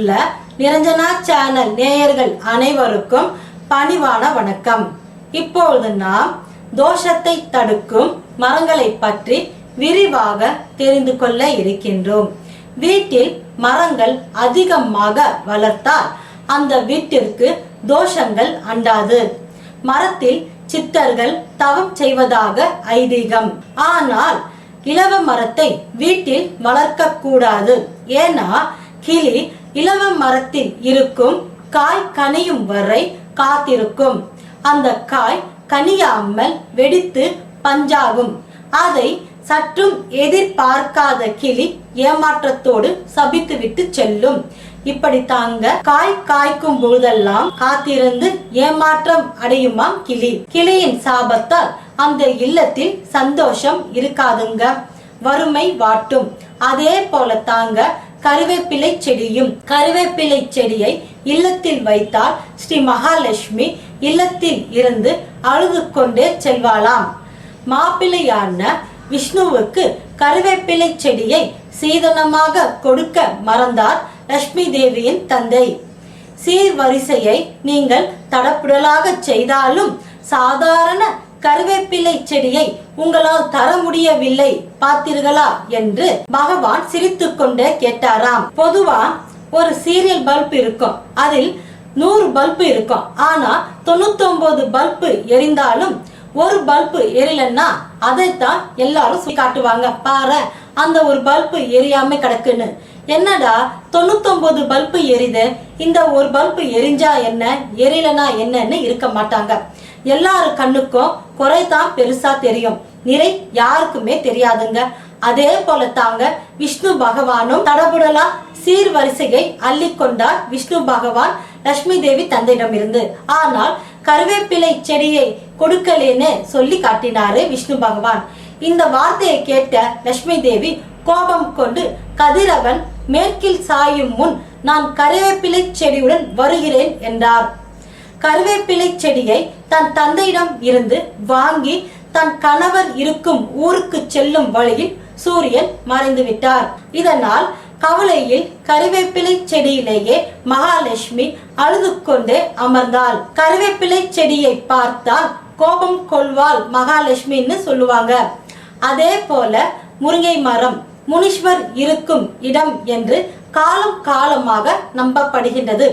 உள்ள நிரஞ்சனா சேனல் நேயர்கள் அனைவருக்கும் பணிவான வணக்கம். இப்பொழுது நாம் தோஷத்தை தடுக்கும் மரங்களை பற்றி விரிவாக தெரிந்து கொள்ள இருக்கின்றோம். வீட்டில் மரங்கள் அதிகமாக வளர்த்தால் அந்த வீட்டிற்கு தோஷங்கள் அண்டாது. மரத்தில் சித்தர்கள் தவம் செய்வதாக ஐதீகம். ஆனால் இலவ மரத்தை வீட்டில் வளர்க்க கூடாது. ஏன்னா கிளி இலவ மரத்தில் இருக்கும் காய் கனியும் வரை காத்திருக்கும். அந்த காய் கனியாமல் வெடித்து பஞ்சாகும். அதை சற்றும் எதிர்பார்க்காத கிளி ஏமாற்றத்தோடு சபித்துவிட்டு செல்லும். இப்படி தாங்க காய் காய்க்கும் பொழுதெல்லாம் காத்திருந்து ஏமாற்றம் அடையுமாம் கிளி. கிளியின் சாபத்தால் அந்த இல்லத்தில் சந்தோஷம் இருக்காதுங்க, வறுமை வாட்டும். அதே போல தாங்க கருவேப்பிலை செடியும். கருவேப்பிலை செடியை இல்லத்தில் வைத்தால் ஸ்ரீ மகாலட்சுமி இல்லத்தில் இருந்து அழுது கொண்டே செல்வாளாம். மாப்பிள்ளையான விஷ்ணுவுக்கு கருவேப்பிலை செடியை சீதனமாக கொடுக்க மறந்தார் லட்சுமி தேவியின் தந்தை. சீர்வரிசையை நீங்கள் தடப்புடலாக செய்தாலும் சாதாரண கருவேப்பிலை செடியை உங்களால் தர முடியவில்லை பார்த்தீர்களா என்று பகவான் சிரித்து கொண்டே கேட்டாராம். பொதுவா ஒரு சீரியல் பல்ப் இருக்கும், அதில் 100 பல்பு இருக்கும். ஆனா 99 பல்பு எரிந்தாலும் ஒரு பல்பு எரியலன்னா அதைத்தான் எல்லாரும் சொல்லி காட்டுவாங்க. பாரு, அந்த ஒரு பல்பு எரியாம கிடக்குன்னு. என்னடா 99 பல்பு எரிது, இந்த ஒரு பல்பு எரிஞ்சா என்ன எரியலனா என்னன்னு இருக்க மாட்டாங்க. எல்லாரு கண்ணுக்கும் குறைதான் பெருசா தெரியும், நிறை யாருக்குமே தெரியாதுங்க. அதே போல தாங்க விஷ்ணு பகவானும் தடபுடலா சீர்வரிசையை அள்ளி கொண்டார் விஷ்ணு பகவான் லட்சுமி தேவி தந்தையிடம் இருந்து. ஆனால் கருவேப்பிலை செடியை கொடுக்கலேன்னு சொல்லி காட்டினாரு விஷ்ணு பகவான். இந்த வார்த்தையை கேட்ட லட்சுமி தேவி கோபம் கொண்டு, கதிரவன் மேற்கில் சாயும் முன் நான் கருவேப்பிலை செடியுடன் வருகிறேன் என்றார். கருவேப்பிலை செடியை தன் தந்தையிடம் இருந்து வாங்கி தன் கணவர் இருக்கும் ஊருக்கு செல்லும் வழியில் சூரியன் மறைந்து விட்டார். இதனால் கவலையில் கருவேப்பிலை செடியிலேயே மகாலட்சுமி அழுது கொண்டே அமர்ந்தாள். கருவேப்பிலை செடியை பார்த்தால் கோபம் கொள்வாள் மகாலட்சுமின்னு சொல்லுவாங்க. அதே போல முருங்கை மரம் முனீஸ்வர் இருக்கும் இடம் என்று காலம் காலமாக நம்பப்படுகின்றது.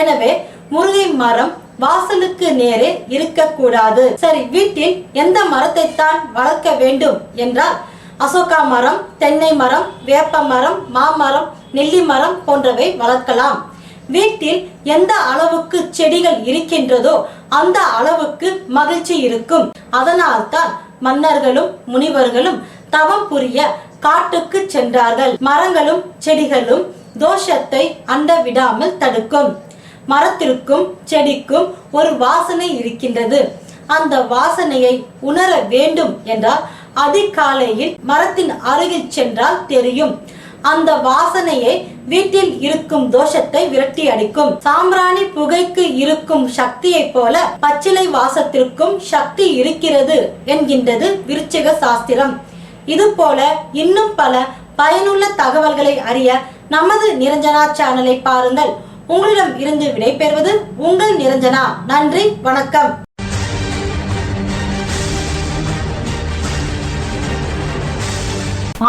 எனவே முருங்கை மரம் வாசலுக்கு நேரே இருக்கக்கூடாது. சரி, வீட்டில் எந்த மரத்தை தான் வளர்க்க வேண்டும் என்றால் அசோகா மரம், தென்னை மரம், வேப்ப மரம், மாமரம், நெல்லி மரம் போன்றவை வளர்க்கலாம். வீட்டில் எந்த அளவுக்கு செடிகள் இருக்கின்றதோ அந்த அளவுக்கு மகிழ்ச்சி இருக்கும். அதனால்தான் மன்னர்களும் முனிவர்களும் தவம் புரிய காட்டுக்கு சென்றார்கள். மரங்களும் செடிகளும் தோஷத்தை அண்ட விடாமல் தடுக்கும். மரத்திற்கும் செடிக்கும் ஒரு வாசனை இருக்கின்றது. அந்த வாசனையை உணர வேண்டும் என்றால் அதிகாலையில் மரத்தின் அருகில் சென்றால் தெரியும். அந்த வாசனையை வீட்டில் இருக்கும் தோஷத்தை விரட்டி அடிக்கும். சாம்பிராணி புகைக்கு இருக்கும் சக்தியை போல பச்சிலை வாசத்திற்கும் சக்தி இருக்கிறது என்கின்றது விருச்சிக சாஸ்திரம். இது போல இன்னும் பல பயனுள்ள தகவல்களை அறிய நமது நிரஞ்சனா சேனலை பாருங்கள். உங்களிடம் இருந்து விடைபெறுவது உங்கள் நிரஞ்சனா. நன்றி, வணக்கம்.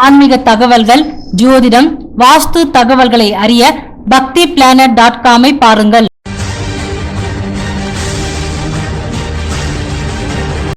ஆன்மீக தகவல்கள், ஜோதிடம், வாஸ்து தகவல்களை அறிய பக்தி planet.com பாருங்கள்.